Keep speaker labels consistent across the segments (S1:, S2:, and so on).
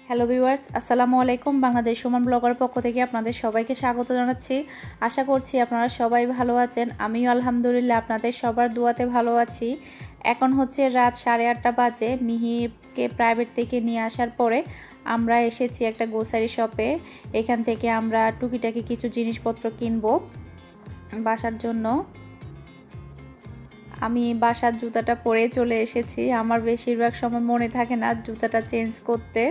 S1: Hello viewers, আসসালামু আলাইকুম। Bangladesh Suman blogger পক্ষ থেকে আপনাদের সবাইকে স্বাগত জানাচ্ছি। আশা করছি আপনারা সবাই ভালো আছেন। আমিও আলহামদুলিল্লাহ আপনাদের সবার দোয়াতে ভালো আছি। এখন হচ্ছে রাত 8:30 বাজে। মিহিরকে প্রাইভেট থেকে নিয়ে আসার পরে আমরা এসেছি একটা গ্রোসারি শপে। এখান থেকে আমরা টুকিটাকি কিছু জিনিসপত্র কিনবো বাসার জন্য। আমি বাসার জুতাটা পরে চলে এসেছি। আমার বেশিরভাগ সময় মনে থাকে না জুতাটা চেঞ্জ করতে।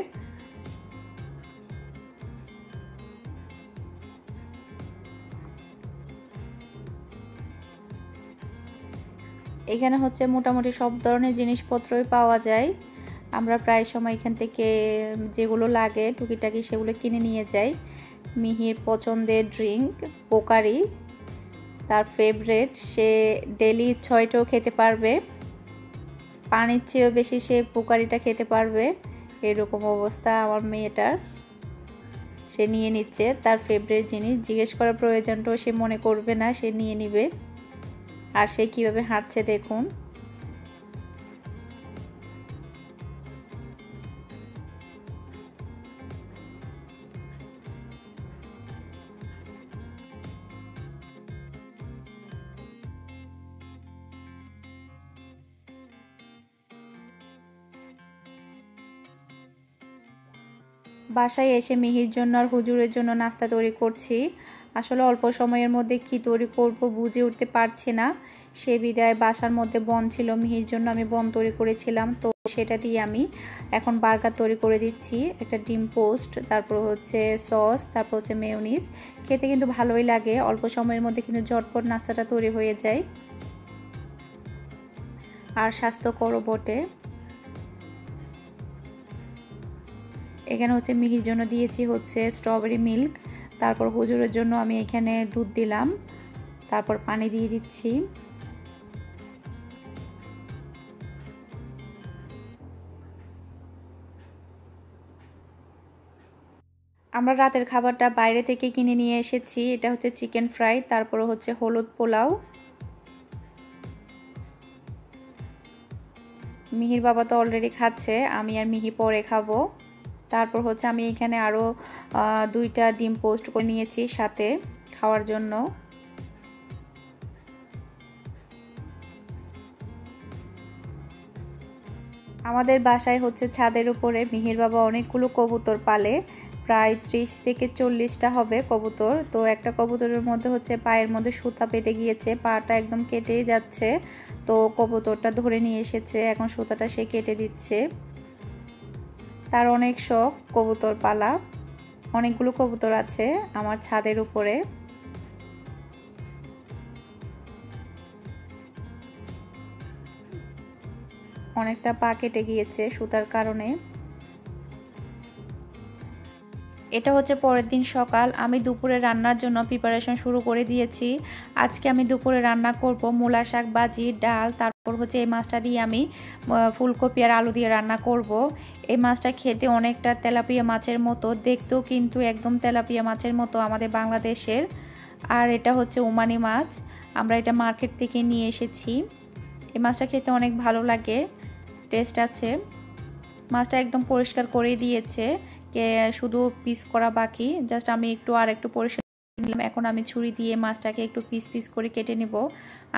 S1: এখানে হচ্ছে মোটামুটি সব ধরনের জিনিসপত্রই পাওয়া যায়। আমরা প্রায় সময় এখান থেকে যেগুলো লাগে টুকিটাকি সেগুলো কিনে নিয়ে যাই। মিহির পছন্দের ড্রিঙ্ক পোকারি, তার ফেভারেট, সে ডেলি 6টাও খেতে পারবে। পানির চেয়েও বেশি সে পোকারিটা খেতে পারবে, এরকম অবস্থা আমার মেয়েটার। সে নিয়ে নিচ্ছে তার ফেভারিট জিনিস, জিজ্ঞেস করার প্রয়োজনটাও সে মনে করবে না, সে নিয়ে নিবে। আর সে কিভাবে হাঁটছে দেখুন। বাসায় এসে মিহির জন্য আর হুজুরের জন্য নাস্তা তৈরি করছি। আসলে অল্প সময়ের মধ্যে কি তৈরি করব বুঝে উঠতে পারছি না। সে বিদায় বাসার মধ্যে বন ছিল, মিহির জন্য আমি বন তৈরি করেছিলাম, তো সেটা দিয়ে আমি এখন বার্গার তৈরি করে দিচ্ছি। একটা ডিম পোস্ট, তারপর হচ্ছে সস, তারপর হচ্ছে মেয়োনিজ। খেতে কিন্তু ভালোই লাগে, অল্প সময়ের মধ্যে কিন্তু ঝটপট নাস্তাটা তৈরি হয়ে যায় আর স্বাস্থ্যকরও বটে। এখানে হচ্ছে মিহির জন্য দিয়েছি হচ্ছে স্ট্রবেরি মিল্ক, তারপর হুজুরের জন্য আমি এখানে দুধ দিলাম, তারপর পানি দিয়ে দিচ্ছি। আমরা রাতের খাবারটা বাইরে থেকে কিনে নিয়ে এসেছি। এটা হচ্ছে চিকেন ফ্রাই, তারপর হচ্ছে হলুদ পোলাও। মিহির বাবা তো অলরেডি খাচ্ছে, আমি আর মিহি পরে খাবো। তারপর হচ্ছে আমি এখানে আরও 2টা ডিম পোস্ট করে নিয়েছি সাথে খাওয়ার জন্য। আমাদের বাসায় হচ্ছে ছাদের উপরে মিহির বাবা অনেকগুলো কবুতর পালে, প্রায় 30 থেকে 40টা হবে কবুতর। তো একটা কবুতরের মধ্যে হচ্ছে পায়ের মধ্যে সুতা পেতে গিয়েছে, পাটা একদম কেটেই যাচ্ছে। তো কবুতরটা ধরে নিয়ে এসেছে, এখন সুতাটা সে কেটে দিচ্ছে। তার অনেক শখ কবুতর পালা, অনেকগুলো কবুতর আছে আমার ছাদের উপরে। অনেকটা পা কেটে গিয়েছে সুতার কারণে। এটা হচ্ছে পরের দিন সকাল। আমি দুপুরে রান্নার জন্য প্রিপারেশন শুরু করে দিয়েছি। আজকে আমি দুপুরে রান্না করব মূলা শাক ভাজি, ডাল, তারপর হচ্ছে এই মাছটা দিয়ে আমি ফুলকপি আর আলু দিয়ে রান্না করব। এই মাছটা খেতে অনেকটা তেলাপিয়া মাছের মতো, দেখতেও কিন্তু একদম তেলাপিয়া মাছের মতো আমাদের বাংলাদেশের। আর এটা হচ্ছে ওমানি মাছ, আমরা এটা মার্কেট থেকে নিয়ে এসেছি। এই মাছটা খেতে অনেক ভালো লাগে, টেস্ট আছে। মাছটা একদম পরিষ্কার করে দিয়েছে, শুধু পিস করা বাকি। জাস্ট আমি আর একটু পরিষ্কার নিলাম। এখন আমি ছুরি দিয়ে মাছটাকে একটু পিস পিস করে কেটে নেব।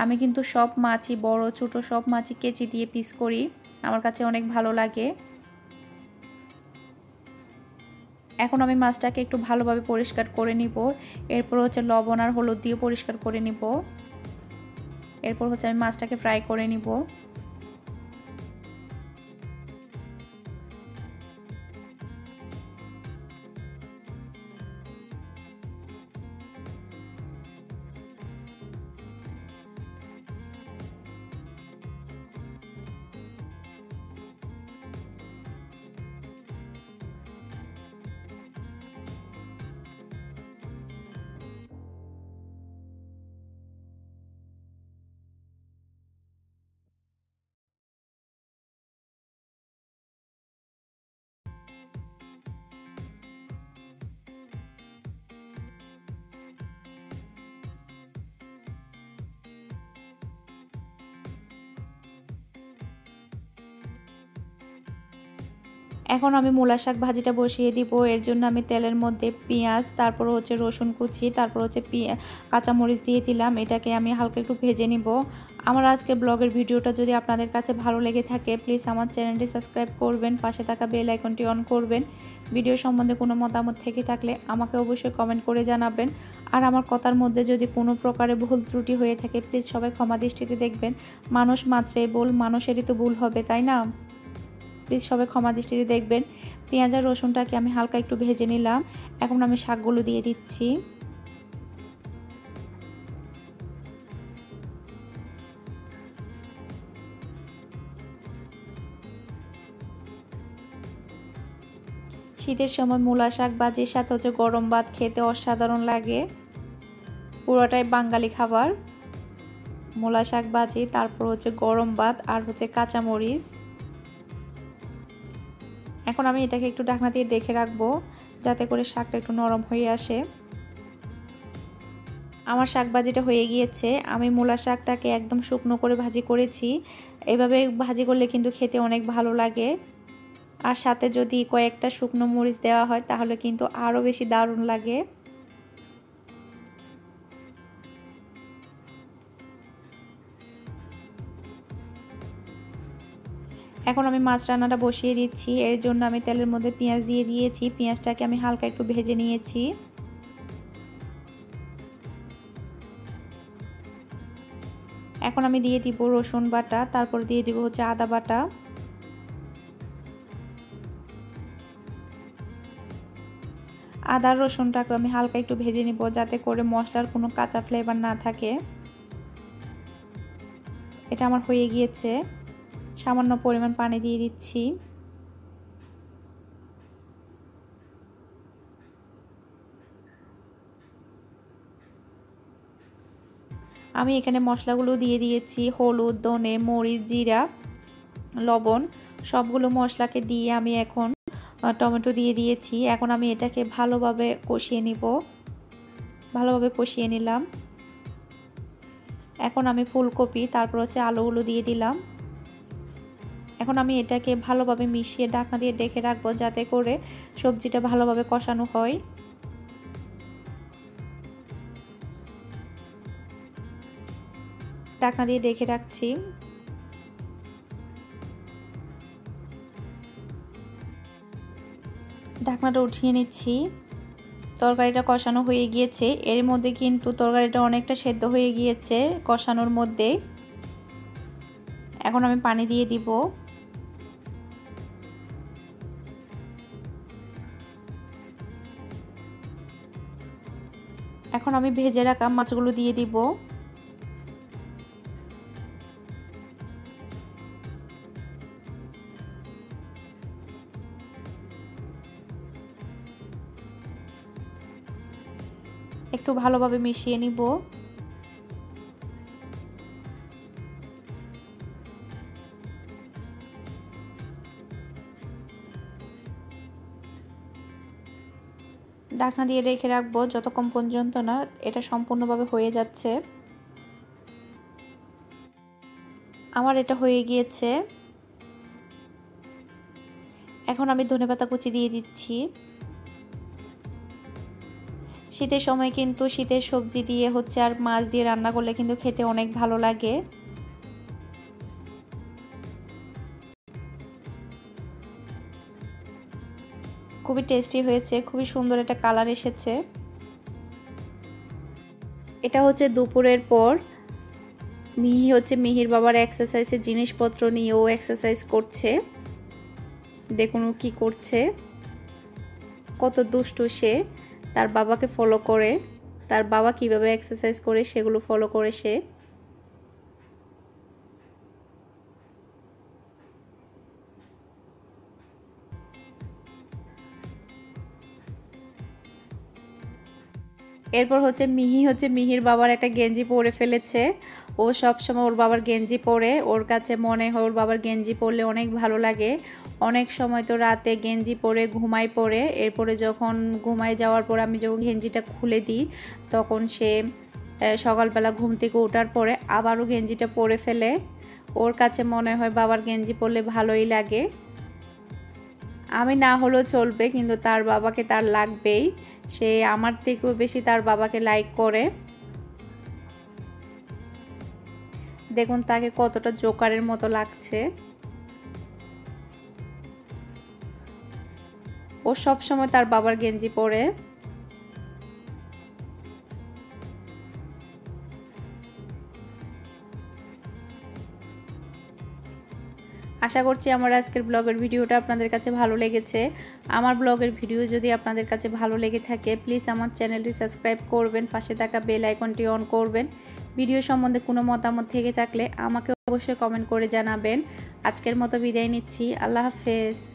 S1: আমি কিন্তু সব মাছই, বড় ছোট সব মাছই কেচি দিয়ে পিস করি, আমার কাছে অনেক ভালো লাগে। এখন আমি মাছটাকে একটু ভালোভাবে পরিষ্কার করে নিব। এরপর হচ্ছে লবণ আর হলুদ দিয়ে পরিষ্কার করে নিব। এরপর হচ্ছে আমি মাছটাকে ফ্রাই করে নিব। এখন আমি মূলা শাক ভাজিটা বসিয়ে দিব। এর জন্য আমি তেলের মধ্যে পেঁয়াজ, তারপর হচ্ছে রসুন কুচি, তারপর হচ্ছে কাঁচামরিচ দিয়ে দিলাম। এটাকে আমি হালকা একটু ভেজে নিব। আমার আজকের ব্লগের ভিডিওটা যদি আপনাদের কাছে ভালো লেগে থাকে প্লিজ আমার চ্যানেলটি সাবস্ক্রাইব করবেন, পাশে থাকা বেল আইকনটি অন করবেন। ভিডিও সম্বন্ধে কোনো মতামত থেকে থাকলে আমাকে অবশ্যই কমেন্ট করে জানাবেন। আর আমার কথার মধ্যে যদি কোনো প্রকারের ভুল ত্রুটি হয়ে থাকে প্লিজ সবাই ক্ষমা দৃষ্টিতে দেখবেন। মানুষ মাত্রই ভুল, মানুষেরই তো ভুল হবে, তাই না? প্লিজ সবাই ক্ষমা দৃষ্টিতে দেখবেন। পেঁয়াজ আর রসুনটাকে আমি হালকা একটু ভেজে নিলাম। এখন আমি শাকগুলো দিয়ে দিচ্ছি। শীতের সময় মূলা শাক ভাজির সাথে হচ্ছে গরম ভাত খেতে অসাধারণ লাগে। পুরোটাই বাঙালি খাবার। মূলা শাক ভাজি, তারপর হচ্ছে গরম ভাত আর হচ্ছে কাঁচামরিচ। এখন আমি এটাকে একটু ঢাকনা দিয়ে ঢেকে রাখবো যাতে করে শাকটা একটু নরম হয়ে আসে। আমার শাক ভাজিটা হয়ে গিয়েছে। আমি মূলা শাকটাকে একদম শুকনো করে ভাজি করেছি। এভাবে ভাজি করলে কিন্তু খেতে অনেক ভালো লাগে। আর সাথে যদি কয়েকটা শুকনো মরিচ দেওয়া হয় তাহলে কিন্তু আরও বেশি দারুণ লাগে। এখন আমি মাছ রান্নাটা বসিয়ে দিচ্ছি। এর জন্য আমি তেলের মধ্যে পেঁয়াজ দিয়ে দিয়েছি। পেঁয়াজটাকে আমি হালকা একটু ভেজে নিয়েছি। এখন আমি দিয়ে দিব রসুন বাটা, তারপর দিয়ে দিব হচ্ছে আদা বাটা। আদা রসুনটাকে আমি হালকা একটু ভেজে নিব যাতে করে মশলার কোনো কাঁচা ফ্লেভার না থাকে। এটা আমার হয়ে গিয়েছে। সামান্য পরিমাণ পানি দিয়ে দিচ্ছি। আমি এখানে মশলাগুলো দিয়ে দিয়েছি, হলুদ, ধনে, মরিচ, জিরা, লবণ, সবগুলো মশলাকে দিয়ে আমি এখন টমেটো দিয়ে দিয়েছি। এখন আমি এটাকে ভালোভাবে কষিয়ে নিব। ভালোভাবে কষিয়ে নিলাম। এখন আমি ফুলকপি, তারপর হচ্ছে আলুগুলো দিয়ে দিলাম। এখন আমি এটাকে ভালোভাবে মিশিয়ে ঢাকনা দিয়ে ঢেকে রাখবো যাতে করে সবজিটা ভালোভাবে কষানো হয়। ঢাকনা দিয়ে ঢেকে রাখছি। ঢাকনাটা উঠিয়ে নিচ্ছি। তরকারিটা কষানো হয়ে গিয়েছে। এর মধ্যে কিন্তু তরকারিটা অনেকটা সেদ্ধ হয়ে গিয়েছে কষানোর মধ্যে। এখন আমি পানি দিয়ে দিব। এখন আমি ভেজে রাখা মাছগুলো দিয়ে দিব। একটু ভালোভাবে মিশিয়ে নিব। ঢাকনা দিয়ে রেখে রাখবো যতক্ষণ পর্যন্ত না এটা সম্পূর্ণভাবে হয়ে যাচ্ছে। আমার এটা হয়ে গিয়েছে। এখন আমি ধনেপাতা কুচি দিয়ে দিচ্ছি। শীতের সময় কিন্তু শীতের সবজি দিয়ে হচ্ছে আর মাছ দিয়ে রান্না করলে কিন্তু খেতে অনেক ভালো লাগে। খুবই টেস্টি হয়েছে, খুবই সুন্দর একটা কালার এসেছে। এটা হচ্ছে দুপুরের পর। মিহি হচ্ছে মিহির বাবার এক্সারসাইজের জিনিসপত্র নিয়ে ও এক্সারসাইজ করছে। দেখুন ও কি করছে, কত দুষ্টু সে। তার বাবাকে ফলো করে, তার বাবা কিভাবে এক্সারসাইজ করে সেগুলো ফলো করে সে। এরপর হচ্ছে মিহির বাবার একটা গেঞ্জি পরে ফেলেছে। ও সব সময় ওর বাবার গেঞ্জি পরে, ওর কাছে মনে হয় ওর বাবার গেঞ্জি পরলে অনেক ভালো লাগে। অনেক সময় তো রাতে গেঞ্জি পরে ঘুমাই পড়ে। এরপরে যখন ঘুমাই যাওয়ার পর আমি যখন গেঞ্জিটা খুলে দিই তখন সে সকালবেলা ঘুম থেকে ওঠার পরে আবারও গেঞ্জিটা পরে ফেলে। ওর কাছে মনে হয় বাবার গেঞ্জি পরলে ভালোই লাগে। আমি না হলেও চলবে, কিন্তু তার বাবাকে তার লাগবেই। সে আমার থেকেও বেশি তার বাবাকে লাইক করে। দেখুন তাকে কতটা জোকারের মতো লাগছে। ও সব সময় তার বাবার গেঞ্জি পরে। আশা করছি আমার আজকের ব্লগের ভিডিওটা আপনাদের কাছে ভালো লেগেছে। আমার ব্লগের ভিডিও যদি আপনাদের কাছে ভালো লেগে থাকে প্লিজ আমার চ্যানেলটি সাবস্ক্রাইব করবেন, পাশে থাকা বেল আইকনটি অন করবেন। ভিডিও সম্বন্ধে কোনো মতামত থেকে থাকলে আমাকে অবশ্যই কমেন্ট করে জানাবেন। আজকের মতো বিদায় নিচ্ছি। আল্লাহ হাফেজ।